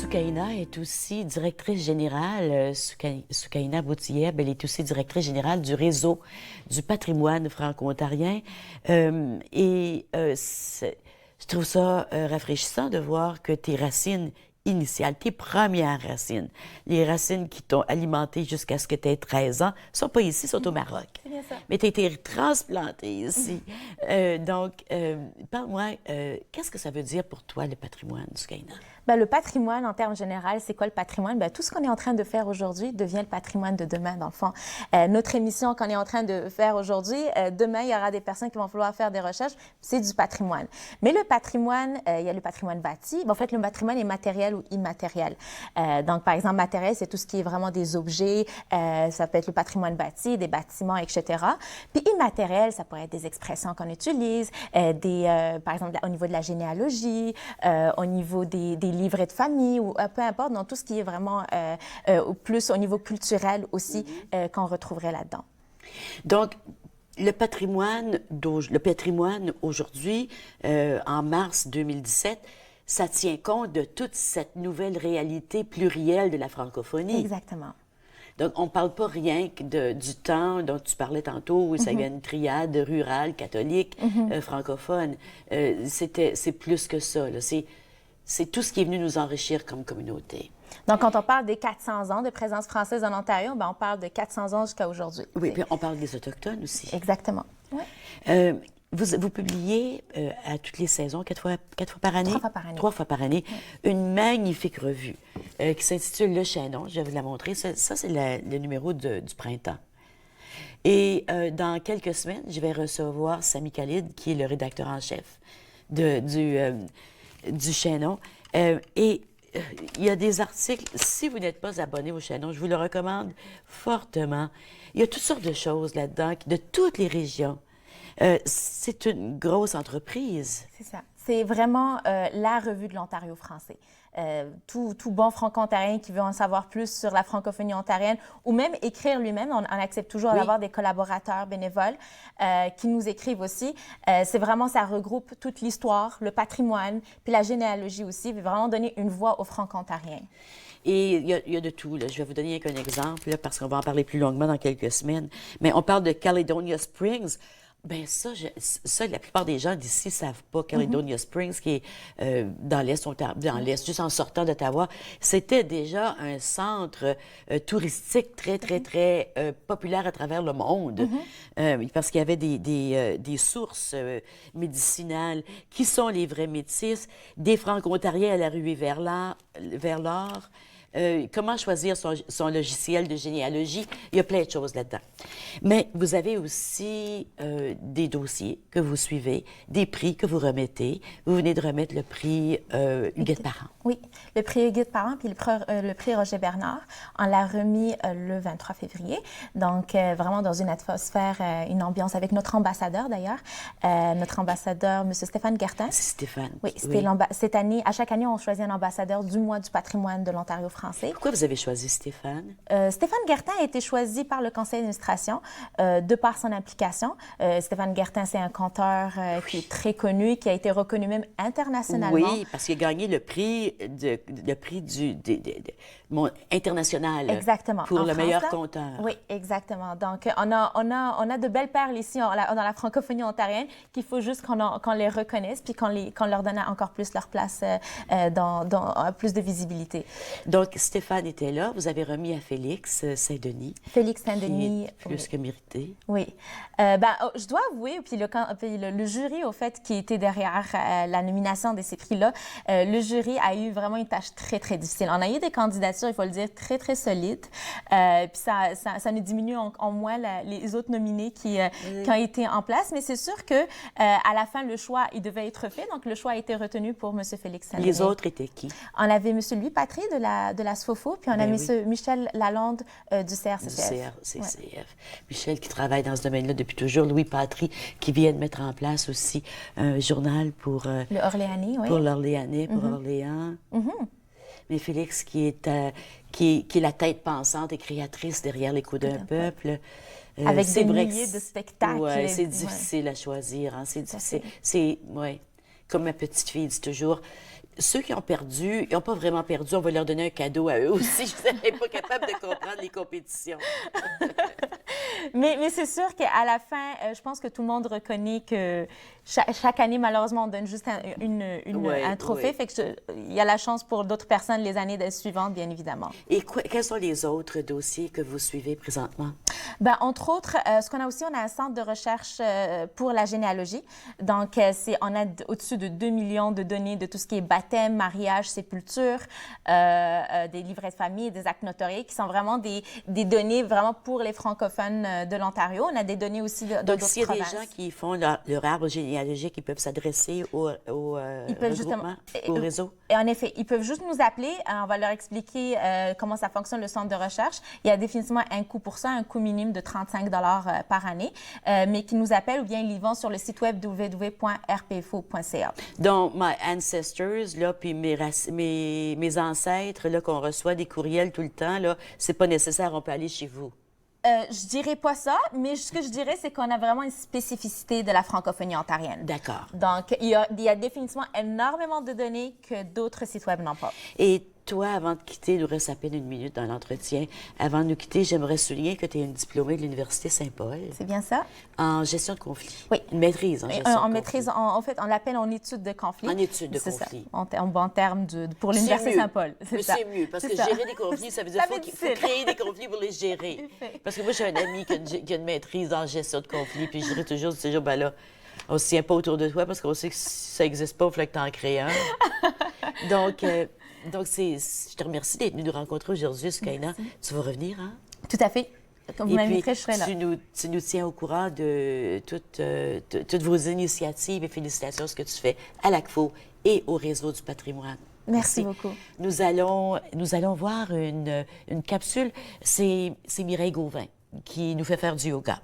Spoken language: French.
Soukaina est aussi directrice générale, Soukaina Boutieb, elle est aussi directrice générale du réseau du patrimoine franco-ontarien. Je trouve ça rafraîchissant de voir que tes racines initiales, tes premières racines, les racines qui t'ont alimenté jusqu'à ce que tu aies 13 ans, sont pas ici, sont au Maroc. C'est bien ça. Mais tu as été transplantée ici. Parle-moi, qu'est-ce que ça veut dire pour toi, le patrimoine, Soukaina? Ben, le patrimoine, en termes généraux, c'est quoi le patrimoine? Ben, tout ce qu'on est en train de faire aujourd'hui devient le patrimoine de demain, dans le fond. Notre émission qu'on est en train de faire aujourd'hui, demain, il y aura des personnes qui vont vouloir faire des recherches, c'est du patrimoine. Mais le patrimoine, il y a le patrimoine bâti. Ben, en fait, le patrimoine est matériel ou immatériel. Donc, par exemple, matériel, c'est tout ce qui est vraiment des objets, ça peut être le patrimoine bâti, des bâtiments, etc. Puis immatériel, ça pourrait être des expressions qu'on utilise, par exemple, au niveau de la généalogie, au niveau des livrets de famille ou peu importe, dans tout ce qui est vraiment plus au niveau culturel aussi qu'on retrouverait là-dedans. Donc, le patrimoine aujourd'hui, en mars 2017, ça tient compte de toute cette nouvelle réalité plurielle de la francophonie. Exactement. Donc, on ne parle pas rien que du temps dont tu parlais tantôt, où ça y a une triade rurale, catholique, francophone. C'est plus que ça, là. C'est tout ce qui est venu nous enrichir comme communauté. Donc, quand on parle des 400 ans de présence française en Ontario, ben, on parle de 400 ans jusqu'à aujourd'hui. Oui, puis on parle des Autochtones aussi. Exactement. Ouais. Vous publiez à toutes les saisons, 4 fois par année? 3 fois par année. 3 fois par année. Une magnifique revue qui s'intitule Le Chaînon. Je vais vous la montrer. Ça c'est le numéro du printemps. Et dans quelques semaines, je vais recevoir Sami Khalid, qui est le rédacteur en chef du Chaînon. Il y a des articles, si vous n'êtes pas abonné au Chaînon, je vous le recommande fortement. Il y a toutes sortes de choses là-dedans, de toutes les régions. C'est une grosse entreprise. C'est ça. C'est vraiment la revue de l'Ontario français. Tout bon franco-ontarien qui veut en savoir plus sur la francophonie ontarienne ou même écrire lui-même, on accepte toujours d'avoir des collaborateurs bénévoles qui nous écrivent aussi. C'est vraiment, ça regroupe toute l'histoire, le patrimoine, puis la généalogie aussi, puis vraiment donner une voix aux franco-ontariens. Et il y a de tout, là. Je vais vous donner un exemple, là, parce qu'on va en parler plus longuement dans quelques semaines. Mais on parle de Caledonia Springs. Bien, ça, la plupart des gens d'ici ne savent pas. Caledonia Springs, qui est dans l'Est, juste en sortant d'Ottawa, c'était déjà un centre touristique très populaire à travers le monde. Parce qu'il y avait des sources médicinales qui sont les vrais métis, des franco-ontariens à la ruée vers l'or. Comment choisir son logiciel de généalogie. Il y a plein de choses là-dedans. Mais vous avez aussi des dossiers que vous suivez, des prix que vous remettez. Vous venez de remettre le prix Huguette Parent. Oui, le prix Huguette Parent puis le prix Roger Bernard. On l'a remis le 23 février. Donc, vraiment dans une atmosphère, une ambiance avec notre ambassadeur d'ailleurs. Notre ambassadeur, M. Stéphane Guertin. C'est Stéphane. Oui, cette année, à chaque année, on choisit un ambassadeur du mois du patrimoine de l'Ontario français. Pourquoi vous avez choisi Stéphane? Stéphane Guertin a été choisi par le conseil d'administration de par son implication. Stéphane Guertin, c'est un conteur qui est très connu, qui a été reconnu même internationalement. Oui, parce qu'il a gagné le prix international. Exactement. Pour le meilleur là, conteur. Oui, exactement. Donc, on a de belles perles ici dans la francophonie ontarienne qu'il faut juste qu'on les reconnaisse puis qu'on leur donne encore plus leur place dans plus de visibilité. Donc, Stéphane était là. Vous avez remis à Félix Saint-Denis. Félix Saint-Denis. Plus que mérité. Oui. Je dois avouer, puis le jury, au fait, qui était derrière la nomination de ces prix-là, le jury a eu vraiment une tâche très difficile. On a eu des candidatures, il faut le dire, très solides. Puis ça nous diminue en moins les autres nominés qui ont été en place. Mais c'est sûr que à la fin, le choix, il devait être fait. Donc, le choix a été retenu pour M. Félix Saint-Denis. Les autres étaient qui? On avait M. Louis Patry de la SFOFO, puis on a M. Michel Lalonde du CRCCF. Du CRCCF. Michel qui travaille dans ce domaine-là depuis toujours. Louis Patry qui vient de mettre en place aussi un journal pour... le Orléanais, oui. Pour l'Orléanais, pour Orléans. Mais Félix qui est la tête pensante et créatrice derrière les coups d'un peuple. Avec des milliers de spectacles. Oui, c'est difficile à choisir. Hein, c'est difficile. C'est, comme ma petite fille dit toujours, ceux qui ont perdu, ils n'ont pas vraiment perdu, on va leur donner un cadeau à eux aussi. Je n'étais pas capable de comprendre les compétitions. Mais c'est sûr qu'à la fin, je pense que tout le monde reconnaît que chaque année, malheureusement, on donne juste un trophée. Ouais. Fait que il y a la chance pour d'autres personnes les années suivantes, bien évidemment. Et quels sont les autres dossiers que vous suivez présentement? Ben, entre autres, ce qu'on a aussi, on a un centre de recherche pour la généalogie. Donc, on a au-dessus de 2 millions de données de tout ce qui est baptême, mariage, sépulture, des livrets de famille, des actes notariés, qui sont vraiment des données vraiment pour les francophones de l'Ontario. On a des données aussi de d'autres provinces. Donc, s'il y a des gens qui font leur arbre généalogique, ils peuvent s'adresser au regroupement, au réseau? Et en effet, ils peuvent juste nous appeler. On va leur expliquer comment ça fonctionne, le centre de recherche. Il y a définitivement un coût pour ça, un coût minimum de 35 par année, mais qui nous appellent ou bien ils y vont sur le site web www.rpfo.ca. Donc, My Ancestors, là, puis mes ancêtres, là, qu'on reçoit des courriels tout le temps, là, c'est pas nécessaire, on peut aller chez vous. Je dirais pas ça, mais ce que je dirais, c'est qu'on a vraiment une spécificité de la francophonie ontarienne. D'accord. Donc, il y a définitivement énormément de données que d'autres sites web n'ont pas. Et toi, avant de quitter, il nous reste à peine une minute dans l'entretien. Avant de nous quitter, j'aimerais souligner que tu es une diplômée de l'Université Saint-Paul. C'est bien ça? En gestion de conflit. Oui. Une maîtrise en gestion de conflit. En maîtrise, en fait, on l'appelle en études de conflit. En études de C'est conflit. ça, en termes pour l'Université Saint-Paul. Mais c'est mieux, parce que gérer des conflits, ça veut dire qu'il faut créer des conflits pour les gérer. Parce que moi, j'ai un ami qui a une maîtrise en gestion de conflit, puis je dirais toujours, ben là, on ne se tient pas autour de toi parce qu'on sait que si ça n'existe pas, il faut que tu en crées un. Donc, je te remercie d'être venu nous rencontrer aujourd'hui, Soukaina. Tu vas revenir, hein? Tout à fait. Quand vous m'inviterez, je serai là. Tu nous tiens au courant de toutes vos initiatives et félicitations ce que tu fais à l'ACFO et au Réseau du patrimoine. Merci beaucoup. Nous allons voir une capsule. C'est Mireille Gauvin qui nous fait faire du yoga.